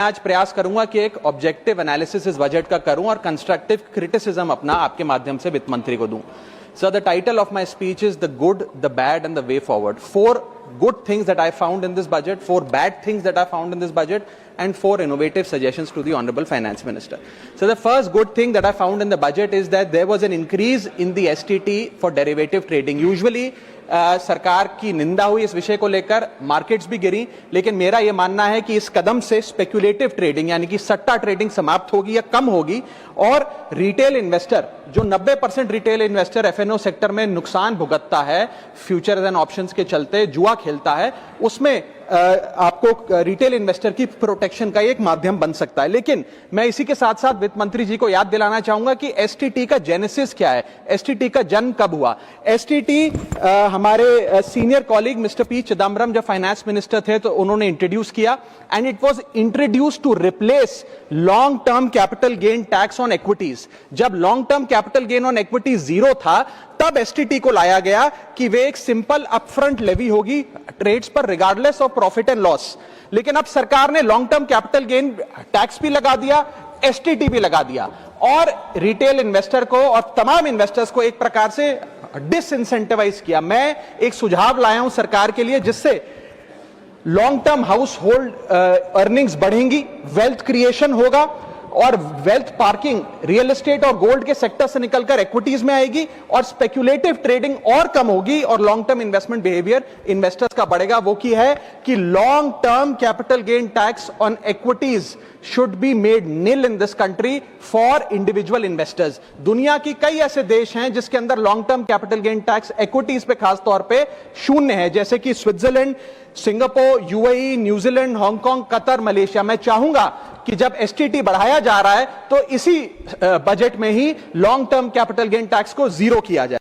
आज प्रयास करूंगा कि एक ऑब्जेक्टिव एनालिसिस इस बजट का करूं और कंस्ट्रक्टिव क्रिटिसिज्म अपना आपके माध्यम से वित्त मंत्री को दूं। So the title of my speech is the good, the bad and the way forward. 4 good things that I found in this budget, 4 bad things that I found in this budget, and 4 innovative suggestions to the Honorable Finance Minister. So the first good thing that I found in the budget is that there was an increase in the STT for derivative trading. Usually सरकार की निंदा हुई इस विषय को लेकर, markets भी गिरी, लेकिन मेरा यह मानना है कि इस कदम से स्पेक्युलेटिव ट्रेडिंग यानी कि सट्टा ट्रेडिंग समाप्त होगी या कम होगी और रिटेल इन्वेस्टर जो 90% रिटेल इन्वेस्टर एफएनओ सेक्टर में नुकसान भुगतता है, फ्यूचर्स एंड ऑप्शंस के चलते जुआ खेलता है, उसमें आपको रिटेल इन्वेस्टर की प्रोटेक्शन का एक माध्यम बन सकता है। लेकिन मैं इसी के साथ साथ वित्त मंत्री जी को याद दिलाना चाहूंगा कि एसटीटी का जेनेसिस क्या है, एसटीटी का जन्म कब हुआ। एसटीटी हमारे senior colleague mister P Chidambaram जब फाइनेंस मिनिस्टर थे तो उन्होंने इंट्रोड्यूस किया and it was introduce to replace long term capital gain tax on equities. जब long term capital gain on equities 0 था तब एसटीटी को लाया गया कि वे एक सिंपल अपफ्रंट लेवी होगी ट्रेड्स पर regardless of profit and loss. लेकिन अब सरकार ने long term capital gain tax भी लगा दिया, एसटीटी भी लगा दिया और रिटेल इन्वेस्टर को और तमाम इन्वेस्टर्स को एक प्रकार से डिसइंसेंटिवाइज किया। मैं एक सुझाव लाया हूं सरकार के लिए जिससे long term house hold earnings बढ़ेंगी, वेल्थ क्रिएशन होगा और वेल्थ पार्किंग रियल एस्टेट और गोल्ड के सेक्टर से निकलकर इक्विटीज में आएगी और स्पेक्युलेटिव ट्रेडिंग और कम होगी और long term investment behaviour investors का बढ़ेगा। वो की है कि long term capital gain tax on equities should be made nil in this country for individual investors. दुनिया की कई ऐसे देश हैं जिसके अंदर long term capital gain tax equities पे खास तौर पे शून्य है, जैसे कि Switzerland, Singapore, UAE, New Zealand, Hong Kong, Qatar, Malaysia. मैं चाहूंगा कि जब एसटीटी बढ़ाया जा रहा है तो इसी बजट में ही long term capital gain tax को 0 किया जाए।